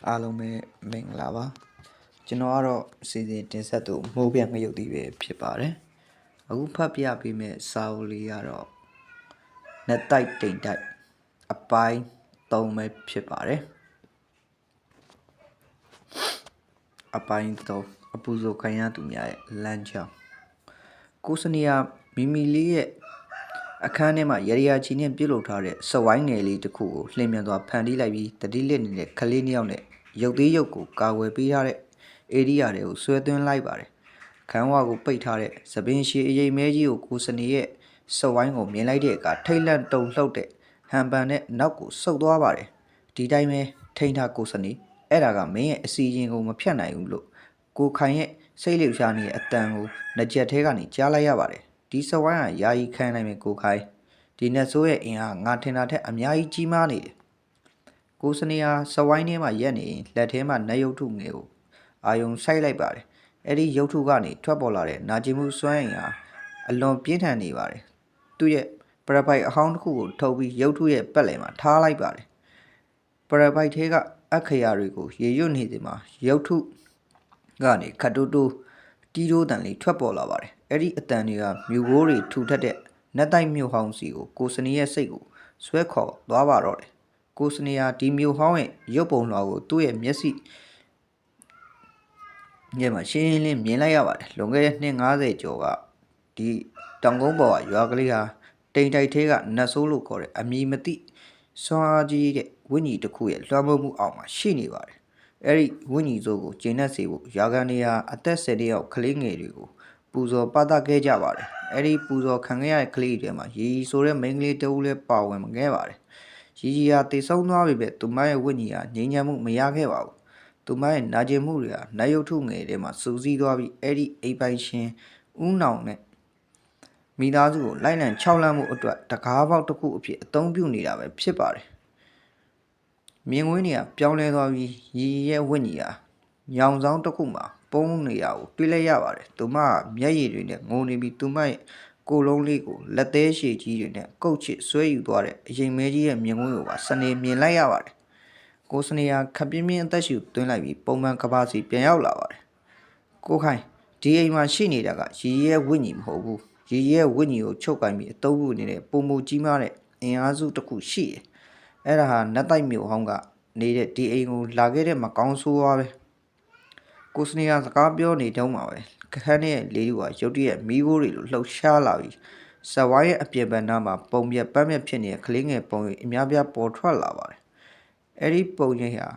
အားလုံးပဲမင်္ဂလာပါကျွန်တော်ကတော့စီစဉ်တင်ဆက်သူမိုးပြန်ငရုတ်တီးပဲဖြစ်ပါတယ်အခုဖတ်ပြပေးမယ့်စာအုပ်လေးကတော့နှစ်တိုက်တိမ်တိုက်အပိုင်း3ပဲဖြစ်ပါတယ်အပိုင်း3အပူဇော်ခံရသူများရဲ့လမ်းကြောင်းကိုစနီယာမိမိလေးရဲ့အခန်းထဲမှာရရချီနဲ့ပြုတ်လုပ်ထားတဲ့စဝိုင်းငယ်လေးတစ်ခုကိုလှည့်မြန်စွာဖန်တီးလိုက်ပြီးတတိလက်နေတဲ့ကလေးနှစ်ယောက်နဲ့ရုပ်သေးရုပ်ကိုကာဝယ်ပေးထားတဲ့ဧရိယာတွေကိုဆွဲသွင်းလိုက်ပါတယ်ခန်းဝါကိုပိတ်ထားတဲ့သပင်ရှည်အရိပ်မဲကြီးကိုကိုစနီရဲ့စဝိုင်းကိုမြင်လိုက်တဲ့အခါထိတ်လန့်တုန်လှုပ်တဲ့ဟန်ပန်နဲ့နောက်ကိုဆုတ်သွားပါတယ်ဒီတိုင်းပဲထိန်းထားကိုစနီအဲ့ဒါကမင်းရဲ့အစီအရင်ကိုမဖြတ်နိုင်ဘူးလို့ကိုခိုင်ရဲ့စိတ်လှုပ်ရှားနေတဲ့အတန်ကိုနှကြက်ထဲကနေကြားလိုက်ရပါတယ်ဒီစဝိုင်းကယာယီခံနိုင်မယ်ကိုခိုင်ဒီနတ်ဆိုးရဲ့အင်အားငါထင်တာထက်အများကြီးကြီးမားနေတယ်ကိုစနီယာစဝိုင်းထဲမှာရက်နေလက်ထဲမှာနတ်ရုပ်ထုငယ်ကိုအာယုံဆိုင်လိုက်ပါတယ်အဲ့ဒီရုပ်ထုကနေထွက်ပေါ်လာတဲ့နာကျင်မှုစွမ်းအင်ဟာအလွန်ပြင်းထန်နေပါတယ်သူ့ရဲ့ပရပိုက်အဟောင်းတစ်ခုကိုထုတ်ပြီးရုပ်ထုရဲ့ပက်လယ်မှာထားလိုက်ပါတယ်ပရပိုက်ထဲကအခရာတွေကိုရေရွတ်နေစဉ်မှာရုပ်ထုကနေခတ်တိုးတိုးတီးတိုးတန်လေးထွက်ပေါ်လာပါတယ်အဲ့ဒီအတန်တွေကမြူဘိုးတွေထူထပ်တဲ့နတ်တိုက်မြို့ဟောင်းစီကိုစနီရဲ့စိတ်ကိုဆွဲခေါ်သွားပါတော့တယ်ကိုစနီယာဒီမြို့ဟောင်းရဲ့ရုပ်ပုံလွှာကိုသူ့ရဲ့မျက်စိညမှာရှင်းရှင်းလင်းမြင်လိုက်ရပါတယ်လွန်ခဲ့တဲ့နှစ်90ကျော်ကဒီတောင်ကုန်းပေါ်ကရွာကလေးဟာတိမ်တိုက်ထဲကနတ်ဆိုးလို့ခေါ်တဲ့အမည်မသိစွမ်းအားကြီးတဲ့ဝိညာဉ်တစ်ခုရဲ့လွှမ်းမိုးမှုအောက်မှာရှိနေပါတယ်အဲ့ဒီဝိညာဉ်စိုးကိုကျင့်တတ်စေဖို့ရွာကန်တွေဟာအသက်10နှစ်အောက်ကလေးငယ်တွေကိုပူဇော်ပသခဲ့ကြပါတယ်အဲ့ဒီပူဇော်ခံခဲ့ရတဲ့ကလေးတွေမှာရီဆိုတဲ့မိန်းကလေးတဦးလည်းပါဝင်ခဲ့ပါတယ်ရီဟာတည်ဆုံးသွားပြီပဲသူမရဲ့ဝိညာဉ်ဟာငြိမ်းချမ်းမှုမရခဲ့ပါဘူးသူမရဲ့နာကျင်မှုတွေဟာနတ်ရုပ်ထုငယ်ထဲမှာစူးစီးသွားပြီးအဲ့ဒီအိမ်ပိုင်ရှင်ဦးနောင်နဲ့မိသားစုကိုလိုက်လံခြောက်လန့်မှုအတွက်တကားပေါက်တစ်ခုအဖြစ်အသုံးပြုနေတာပဲဖြစ်ပါတယ်မြင်ကွင်းတွေကပြောင်းလဲသွားပြီးရီရဲ့ဝိညာဉ်ဟာညောင်ဆောင်တစ်ခုမှာပုံနေတာကိုတွေ့လိုက်ရပါတယ်သူမကမျက်ရည်တွေနဲ့ငိုနေပြီးသူမရဲ့ကိုလုံးလေးကိုလက်သေးရှည်ကြီးတွေနဲ့ကုတ်ချစ်ဆွဲယူသွားတဲ့အရင်မဲကြီးရဲ့မြင်ကွင်းကိုပါစနေမြင်လိုက်ရပါတယ်ကိုစနေယာခပ်ပြင်းပြင်းအသက်ရှူသွင်းလိုက်ပြီးပုံမှန်ကဘာစီပြန်ရောက်လာပါတယ်ကိုခိုင်ဒီအိမ်မှာရှိနေတာကရီရဲ့ဝိညာဉ်မဟုတ်ဘူးရီရဲ့ဝိညာဉ်ကိုချုပ်ကင်ပြီးအတုံးပြုနေတဲ့ပုံမူကြီးမားတဲ့အင်အားစုတစ်ခုရှိတယ်အဲ့ဒါဟာနတ်တိုက်မြို့ဟောင်းကနေတဲ့ဒီအိမ်ကိုလာခဲ့တဲ့မကောင်းဆိုးပါပဲကိုစနေယာစကားပြောနေတုန်းမှာပဲခန်းနဲ့လေတူကရုတ်တရက်မီးခိုးတွေလိုလှုပ်ရှားလာပြီးစဝိုင်းရဲ့အပြင်ဘက်နားမှာပုံပြက်ပန်းမြက်ဖြစ်နေတဲ့ကလေးငယ်ပုံရိပ်အများပြားပေါ်ထွက်လာပါတယ်အဲ့ဒီပုံရိပ်ဟာ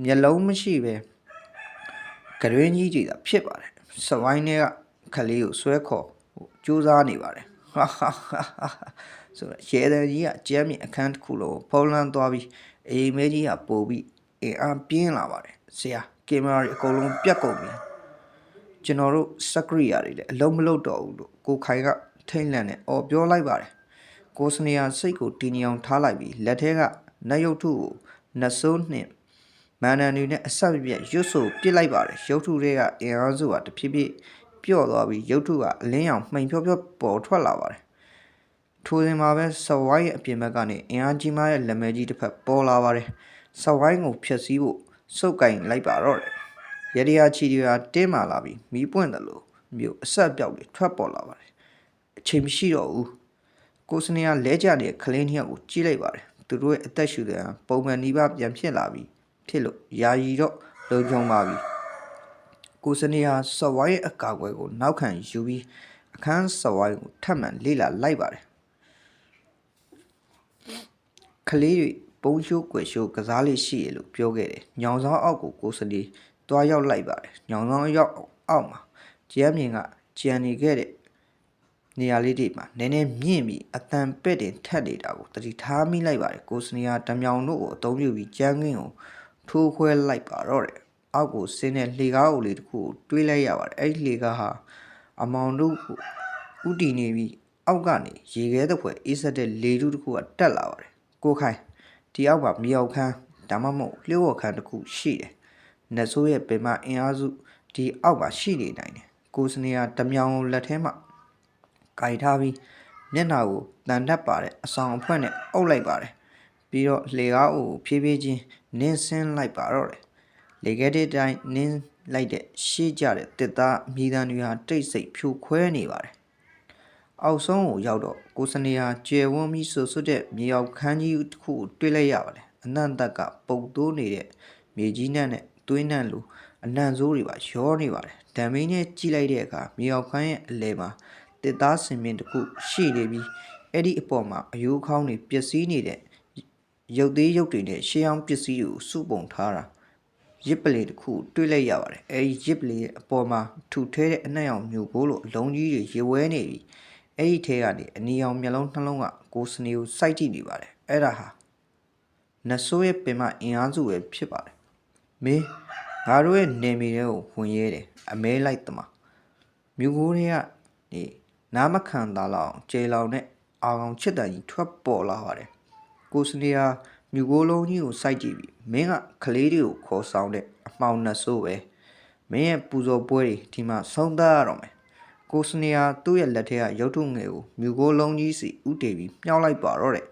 မျက်လုံးမရှိပဲကရွင်းကြီးကြီးတာဖြစ်ပါတယ်စဝိုင်းထဲကကလေးကိုဆွဲခေါ်ကြိုးစားနေပါတယ်ဟာဟာဟာဆိုတော့ရဲတဲ့ကြီးကကျမ်းမြင့်အခန်းတစ်ခုလုံးဖုံးလွှမ်းသွားပြီးအိမ်မဲကြီးကပို့ပြီးအင်အားပြင်းလာပါတယ်ဆရာကင်မရာတွေအကုန်လုံးပြတ်ကုန်ပြီကျွန်တော်တို့စက်ကရိယာတွေလည်းအလုံးမလုံးတော့ဘူးလို့ကိုခိုင်ကထိတ်လန့်နဲ့အော်ပြောလိုက်ပါတယ်ကိုစနေယာစိတ်ကိုတင်းညောင်ထားလိုက်ပြီးလက်ထဲကနတ်ရုပ်ထုကိုနတ်ဆိုးနှင့်မန္တန်တွေနဲ့အဆက်ပြက်ရွတ်ဆိုပစ်လိုက်ပါတယ်ရုပ်ထုတွေကအင်အားစုကတဖြည်းဖြည်းပျော့သွားပြီးရုပ်ထုကအလင်းရောင်မှိန်ဖြောဖြောပေါ်ထွက်လာပါတယ်ထိုစဉ်မှာပဲစဝိုင်းရဲ့အပြင်ဘက်ကနေအင်အားကြီးမားတဲ့လက်မဲကြီးတစ်ဖက်ပေါ်လာပါတယ်စဝိုင်းကိုဖျက်ဆီးဖို့စုပ်ကင်လိုက်ပါတော့တယ်ရရချီတွေဟာတင်းမာလာပြီးမီးပွင့်တယ်လို့မျိုးအဆက်ပြောက်တွေထွက်ပေါ်လာပါတယ်အချိန်မရှိတော့ဘူးကိုစနေကလဲကျတဲ့ခလင်းနှစ်ယောက်ကိုကြည့်လိုက်ပါတယ်သူတို့ရဲ့အသက်ရှူတဲ့ပုံမှန်နီးပါးပြန်ဖြစ်လာပြီးဖြစ်လို့ယာယီတော့လုံခြုံပါပြီကိုစနေဟာစဝိုင်းရဲ့အကာအကွယ်ကိုနောက်ခံယူပြီးအခန်းစဝိုင်းကိုထပ်မံလေ့လာလိုက်ပါတယ်ကလေးတွေပုံရှိုးကွယ်ရှိုးကစားလေးရှိရလို့ပြောခဲ့တယ်ညောင်ဆောင်အောက်ကိုကိုစနေတွားရောက်လိုက်ပါတယ်ညောင်ဆောင်ရောက်အောက်မှာကျမ်းမြင်ကကြံနေခဲ့တဲ့နေရာလေးတွေမှာနည်းနည်းမြင့်ပြီးအတန်ပဲ့တင်ထက်နေတာကိုတတိထားမိလိုက်ပါတယ်ကိုစနီယာတမြောင်တို့ကိုအသုံးပြုပြီးကျန်းကင်းကိုထိုးခွဲလိုက်ပါတော့တယ်အောက်ကိုဆင်းတဲ့လှေကားအုပ်လေးတစ်ခုကိုတွေးလိုက်ရပါတယ်အဲ့ဒီလှေကားဟာအမောင်တို့ကိုဥတီနေပြီးအောက်ကနေရေခဲတစ်ဖွဲအေးဆက်တဲ့လေထုတစ်ခုကတက်လာပါတယ်ကိုခိုင်ဒီအောက်မှာမြောက်ခန်းဒါမှမဟုတ်လျှို့ဝှက်ခန်းတစ်ခုရှိတယ်နတ်ဆိုးရဲ့ပင်မအင်အားစုဒီအောက်မှာရှိနေနိုင်တယ်ကိုစနီယာတမြောင်လက်ထဲမှာကင်ထားပြီးမျက်နှာကိုတန်တက်ပါတဲ့အဆောင်အဖွဲနဲ့အုပ်လိုက်ပါတယ်ပြီးတော့လှေကားကိုဖြည်းဖြည်းချင်းနင်းဆင်းလိုက်ပါတော့တယ် လေကဲတဲ့တိုင်းနင်းလိုက်တဲ့ရှေ့ကြတဲ့တစ်သားမြေတံတွေဟာတိတ်ဆိတ်ဖြိုခွဲနေပါတယ်အောက်ဆုံးကိုရောက်တော့ကိုစနေဟာကျယ်ဝန်းပြီးဆွဆွတဲ့မြေအောက်ခန်းကြီးတစ်ခုကိုတွေ့လိုက်ရပါတယ်အနန္တကပုတ်တိုးနေတဲ့မြေကြီးနှံ့နဲ့သွေးနှံ့လိုအနံ့ဆိုးတွေပါရောနေပါတယ်ဓာမင်းနဲ့ကြည့်လိုက်တဲ့အခါမြေအောက်ခန်းရဲ့အလယ်မှာတစ်သားစင်မြင့်တစ်ခုရှိနေပြီးအဲ့ဒီအပေါ်မှာအယိုးခေါင်းတွေပျက်စီးနေတဲ့ရုပ်သေးရုပ်တွေနဲ့ရှေးအောင်ပစ္စည်းတွေကိုစုပုံထားတာရစ်ပလီတစ်ခုတွေ့လိုက်ရပါတယ်အဲဒီရစ်ပလီရဲ့အပေါ်မှာထူထဲတဲ့အနက်ရောင်မျိုးကိုလိုအလုံးကြီးတွေရေဝဲနေပြီးအဲ့ဒီထဲကနေအနီရောင်မျက်လုံးနှလုံးကကိုစနေကိုစိုက်ကြည့်နေပါတယ်အဲ့ဒါဟာနဆိုးရဲ့ပင်မအင်အားစုပဲဖြစ်ပါတယ်မင်းငါတို့ရဲ့နေမီတွေကိုဝင်ရဲတယ်အမဲလိုက်သမားမြူကိုတွေကနေနားမခံတာလောက်ကျေလောင်နဲ့အာကောင်ချစ်တန်ကြီးထွက်ပေါ်လာပါတယ်ကိုစနေဟာမြူကိုလုံးကြီးကိုစိုက်ကြည့်ပြီးမင်းကကလေးတွေကိုခေါ်ဆောင်တဲ့အမှောင်နှဆိုးပဲမင်းရဲ့ပူဇော်ပွဲတွေဒီမှာဆုံးသတ်ရတော့မယ်ကိုစနေဟာသူ့ရဲ့လက်ထဲကရုပ်ထုငယ်ကိုမြူကိုလုံးကြီးစီဥတေပြီးမြှောက်လိုက်ပါတော့တယ်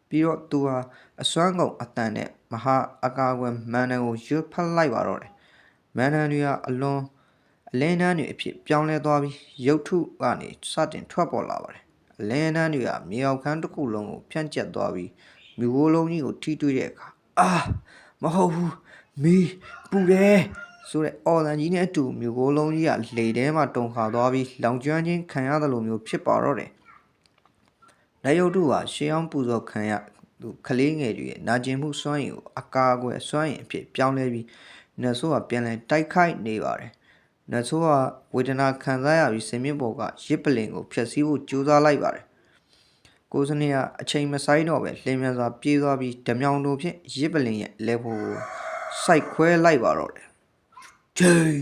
ပြီးတော့သူဟာအစွမ်းကုန်အတန်နဲ့မဟာအကာအကွယ်မန်နန်ကိုရွတ်ဖက်လိုက်ပါတော့တယ်မန်နန်တွေကအလွန်အလင်းနှန်းတွေအဖြစ်ပြောင်းလဲသွားပြီးရုပ်ထုကနေစတင်ထွက်ပေါ်လာပါတယ်အလင်းနှန်းတွေကမြေအောက်ခန်းတစ်ခုလုံးကိုဖြန့်ကျက်သွားပြီးမြူကိုလုံးကြီးကိုထိတွေ့တဲ့အခါမဟုတ်ဘူးမီးပူတယ်ဆိုတဲ့အော်လန်ကြီးနဲ့အတူမြူကိုလုံးကြီးကလေထဲမှာတုန်ခါသွားပြီးလောင်ကျွမ်းခြင်းခံရတယ်လို့မျိုးဖြစ်ပါတော့တယ်လက်ရုပ်တုဟာရှေးအောင်ပူဇော်ခံရသူကလေးငယ်တွေရဲ့နာကျင်မှုစွမ်းရည်ကိုအကာအကွယ်စွမ်းရည်အဖြစ်ပြောင်းလဲပြီးနတ်ဆိုးကပြန်လည်တိုက်ခိုက်နေပါတယ်နတ်ဆိုးကဝေဒနာခံစားရပြီးစင်မြင့်ပေါ်ကရစ်ပလင်ကိုဖျက်ဆီးဖို့ကြိုးစားလိုက်ပါတယ်ကိုစနေကအချိန်မဆိုင်တော့ပဲလင်းမြန်စွာပြေးသွားပြီးဓမြောင်တို့ဖြင့်ရစ်ပလင်ရဲ့လက်ဖို့ကိုစိုက်ခွဲလိုက်ပါတော့တယ်ချိန်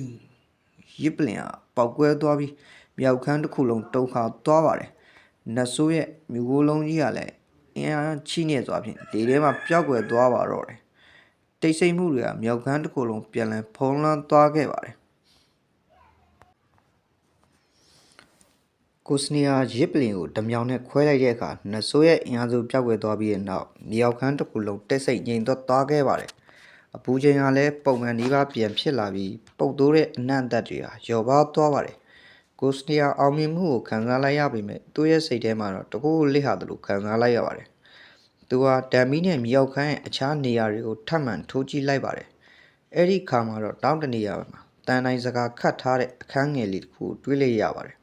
ရစ်ပလင်ကပေါက်ကွဲသွားပြီးမြောက်ခန်းတစ်ခုလုံးတုန်ခါသွားပါတယ်နတ်ဆိုးရဲ့မြူကိုလုံးကြီးကလည်းအင်းအားချိနေစွာဖြင့်လေထဲမှာပျောက်ကွယ်သွားပါတော့တယ်တိတ်ဆိတ်မှုတွေကမြောက်ခန်းတစ်ခုလုံးပြန်လည်ဖုံးလွှမ်းသွားခဲ့ပါတယ်ကိုစနီယာရစ်ပလင်ကိုဓမြောင်နဲ့ခွဲလိုက်တဲ့အခါနတ်ဆိုးရဲ့အင်အားစုပျောက်ကွယ်သွားပြီးတဲ့နောက်မြေအောက်ခန်းတစ်ခုလုံးတိတ်ဆိတ်ငြိမ်သက်သွားခဲ့ပါတယ်အပူချိန်ကလည်းပုံမှန်ဒီပါပြန်ဖြစ်လာပြီးပုတ်တိုးတဲ့အနံ့သက်တွေဟာလျော့ပါသွားပါတယ်ကိုစနီယာအောင်မြင်မှုကိုခံစားလိုက်ရပေမဲ့သူ့ရဲ့စိတ်ထဲမှာတော့တကူလစ်ဟာတယ်လို့ခံစားလိုက်ရပါတယ်သူဟာဒမ်မီနဲ့မြေအောက်ခန်းရဲ့အခြားနေရာတွေကိုထပ်မံထိုးကြည့်လိုက်ပါတယ်အဲ့ဒီခါမှာတော့တောင်းတနေရာမှာတန်တိုင်းစကားခတ်ထားတဲ့အခန်းငယ်လေးတစ်ခုတွေ့လိုက်ရပါတယ်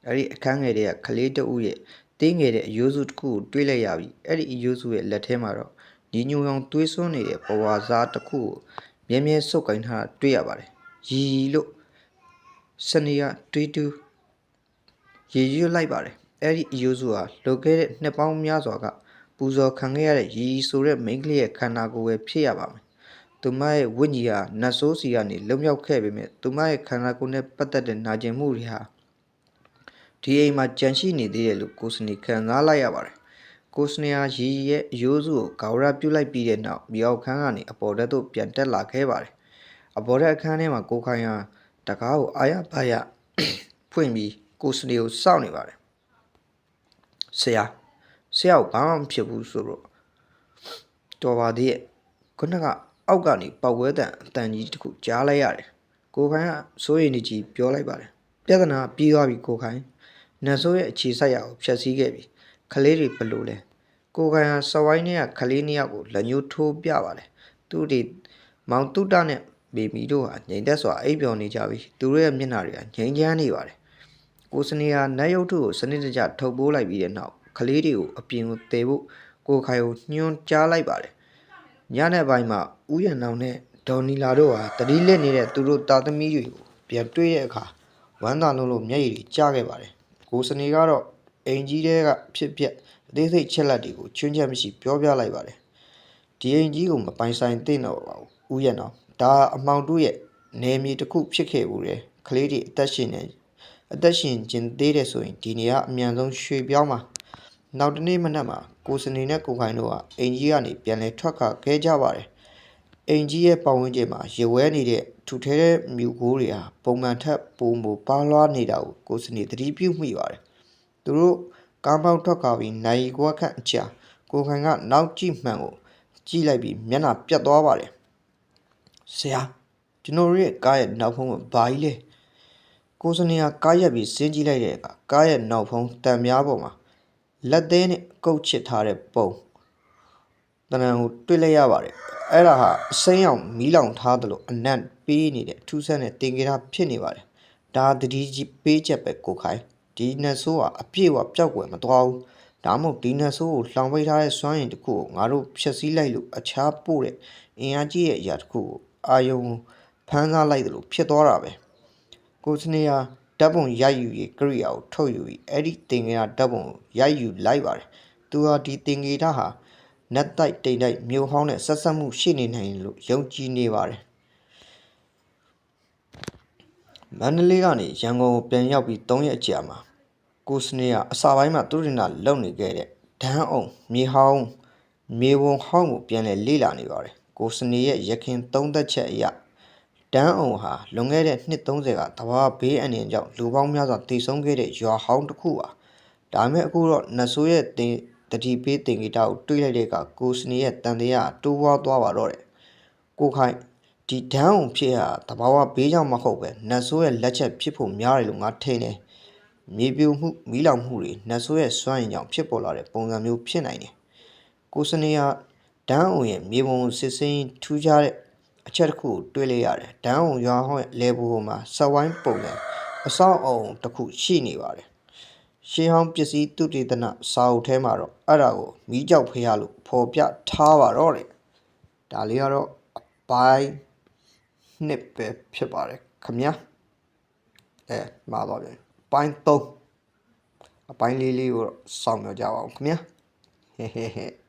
အဲ့ဒီအခန်းငယ်တွေကကလေးတဦးရဲ့တင်းငယ်တဲ့အယိုးစုတစ်ခုကိုတွေ့လိုက်ရပြီးအဲ့ဒီအယိုးစုရဲ့လက်ထဲမှာတော့ညီညွတ်အောင်သွေးစွန်းနေတဲ့ဘဝစားတစ်ခုကိုမြဲမြဲစုပ်ကိုင်းထားတွေ့ရပါတယ်ရီလို့စနေရတွေးတူးရေရွတ်လိုက်ပါတယ်အဲ့ဒီအယိုးစုဟာလိုခဲ့တဲ့နှစ်ပေါင်းများစွာကပူဇော်ခံခဲ့ရတဲ့ရီဆိုတဲ့မိန်းကလေးရဲ့ခန္ဓာကိုယ်ပဲဖြစ်ရပါမယ်သူမရဲ့ဝိညာဉ်ဟာနတ်ဆိုးစီကနေလွတ်မြောက်ခဲ့ပေမဲ့သူမရဲ့ခန္ဓာကိုယ်နဲ့ပတ်သက်တဲ့နာကျင်မှုတွေဟာဒီအိမ်မှာကြန့်ရှိနေသေးတယ်လို့ကိုစနေခံစားလိုက်ရပါတယ်ကိုစနေဟာရီရဲ့အယိုးစုကိုဂါဝရပြုတ်လိုက်ပြီးတဲ့နောက်မြေအောက်ခန်းကနေအပေါ်ဓာတ်သို့ပြန်တက်လာခဲ့ပါတယ်အပေါ်ဓာတ်အခန်းထဲမှာကိုခိုင်ဟာတကားကိုအာရပါရဖွင့်ပြီးကိုစနေကိုစောင့်နေပါတယ်ဆရာကိုဘာမှမဖြစ်ဘူးဆိုတော့တော်ပါသေးရဲ့ခုနကအောက်ကနေပေါက်ဝဲတန်အတန်ကြီးတစ်ခုကြားလိုက်ရတယ်ကိုခိုင်ကစိုးရိမ်နေကြီးပြောလိုက်ပါတယ်ပြဿနာပြီးသွားပြီကိုခိုင်နတ်ဆိုးရဲ့အခြေစိုက်ရာကိုဖျက်ဆီးခဲ့ပြီခလေးတွေဘလို့လဲကိုခိုင်ဟာစဝိုင်းနဲ့ခလေးနှစ်ယောက်ကိုလက်ညှိုးထိုးပြပါတယ်သူတွေမောင်တုတနဲ့ဘေဘီတို့ဟာငြိမ်သက်စွာအိပ်ပျော်နေကြပြီးသူတို့ရဲ့မျက်နှာတွေကငြိမ်ချမ်းနေပါတယ်ကိုစနေဟာနတ်ရုပ်ထုကိုစနစ်တကျထုတ်ပိုးလိုက်ပြီးတဲ့နောက်ကလေးတွေကိုအပြင်ကိုတည်ဖို့ကိုခိုင်ကိုညွှန်ကြားလိုက်ပါတယ်ညနေပိုင်းမှာဥယျာဉ်နောင်နဲ့ဒေါ်နီလာတို့ဟာတတိလက်နေတဲ့သူတို့တာသမီတွေကိုပြန်တွေ့တဲ့အခါဝမ်းသာလို့မျက်ရည်တွေကျခဲ့ပါတယ်ကိုစနေကတော့အိမ်ကြီးတွေကဖြစ်ပျက်အသေးစိတ်ချက်လက်တွေကိုချွင်းချက်မရှိပြောပြလိုက်ပါတယ်ဒီအိမ်ကြီးကိုမပိုင်ဆိုင်သင့်တော့ပါဘူးဥယျာဉ်တော်ဒါအမောင်တို့ရဲ့နေမြေတစ်ခုဖြစ်ခဲ့ဘူးတယ်ကလေးတွေအသက်ရှင်ကျင်သေးတယ်ဆိုရင်ဒီနေရာအမြန်ဆုံးရွှေ့ပြောင်းပါနောက်တနေ့မနက်မှာကိုစနေနဲ့ကိုခိုင်တို့ကအိမ်ကြီးကနေပြန်လည်ထွက်ခါခဲ့ကြပါတယ်အိမ်ကြီးရဲ့ပတ်ဝန်းကျင်မှာရေဝဲနေတဲ့ထူထဲတဲ့မြူကိုးတွေဟာပုံမှန်ထက်ပိုမိုပါလွှားနေတာကိုကိုစနေသတိပြုမိပါတယ်သူတို့ကားပေါက်ထွက်ခါပြီးနိုင်ကွက်ခန့်အကြာကိုခိုင်ကနောက်ကြည့်မှန်ကိုကြည့်လိုက်ပြီးမျက်နှာပြတ်သွားပါတယ်ဆရာ ကျွန်တော်ရဲ့ကားရဲ့နောက်ဖုံးကဘာကြီးလဲကိုစနေကကားရက်ပြီးစင်းကြည့်လိုက်တဲ့အခါကားရဲ့နောက်ဖုံးတံများပေါ်မှာလက်သေးနဲ့ကုတ်ချစ်ထားတဲ့ပုံတဏ္ဍာကိုတွေ့လိုက်ရပါတယ်အဲ့ဒါဟာအစိမ်းအောင်မီးလောင်ထားသလိုအနံ့ပေးနေတဲ့ထူးဆန်းတဲ့တင်ကြတာဖြစ်နေပါတယ်ဒါတတိကြီးပေးချက်ပဲကိုခိုင်ဒီနတ်ဆိုးကအပြည့်အဝပျောက်ကွယ်မသွားဘူးဒါမှမဟုတ်ဒီနတ်ဆိုးကိုလှောင်ပိတ်ထားတဲ့စွမ်းရည်တစ်ခုကိုငါတို့ဖျက်ဆီးလိုက်လို့အခြားပို့တဲ့အင်အားကြီးရဲ့အရာတစ်ခုကိုအာယုံဖမ်းစားလိုက်သလိုဖြစ်သွားတာပဲကိုစနေယာဓာတ်ပုံရိုက်ယူရေးကိရိယာကိုထုတ်ယူပြီးအဲ့ဒီတင်ကြတာဓာတ်ပုံကိုရိုက်ယူလိုက်ပါတယ်သူဟာဒီတင်ကြတာဟာနတ်တိုက်တိမ်တိုက်မြို့ဟောင်းနဲ့ဆက်ဆက်မှုရှိနေနိုင်လို့ယုံကြည်နေပါတယ်မန္တလေးကနေရန်ကုန်ကိုပြန်ရောက်ပြီး3ရက်ကြာမှာကိုစနေကအစာပိုင်းမှာသူရနာလုံနေခဲ့တဲ့ဒန်းအောင်မြေဟောင်းမြေဝုံဟောင်းကိုပြန်လဲလေ့လာနေပါတယ်ကိုစနေရဲ့ရခင်သုံးသက်ချက်အရဒန်းအောင်ဟာလွန်ခဲ့တဲ့နှစ်30ကတဘာဘေးအန္တရာယ်ကြောင့်လူပေါင်းများစွာတည်ဆုံးခဲ့တဲ့ရွာဟောင်းတစ်ခုပါဒါမဲ့အခုတော့နတ်ဆိုးရဲ့တတိပေးတင်ဂီတာကိုတွေးလိုက်တဲ့အခါကိုစနေရဲ့တန်တရားတိုးပွားသွားပါတော့တယ်ကိုခိုင်ဒီဒန်းအောင်ဖြစ်ဟာတဘာဝဘေးကြောင့်မဟုတ်ပဲနတ်ဆိုးရဲ့လက်ချက်ဖြစ်ဖို့များတယ်လို့ငါထင်တယ်မြေပြိုမှုမီးလောင်မှုတွေနတ်ဆိုးရဲ့စွမ်းရည်ကြောင့်ဖြစ်ပေါ်လာတဲ့ပုံစံမျိုးဖြစ်နိုင်တယ်ကိုစနေကဒန်းအောင်ရဲ့မြေပုံစစ်စင်းထူးခြားတဲ့အချက်တစ်ခုကိုတွေးလိုက်ရတယ်ဒန်းအောင်ရွာဟောင်းရဲ့လေဘူမှာစက်ဝိုင်းပုံစံအဆောက်အအုံတစ်ခုရှိနေပါတယ်ရှေးဟောင်းပစ္စည်းသူတေသနစာအုပ်ထဲမှာတော့အဲ့ဒါကိုမီးကြောက်ဖျားလို့ဖော်ပြထားပါတော့တယ်ဒါလေးကတော့အပိုင်းနှစ်ပဲဖြစ်ပါတယ်ခင်ဗျာမှာတော့ပြန်ပိုင်း3အပိုင်းလေးကိုစောင့်မျှော်ကြပါဦးခင်ဗျာဟဲ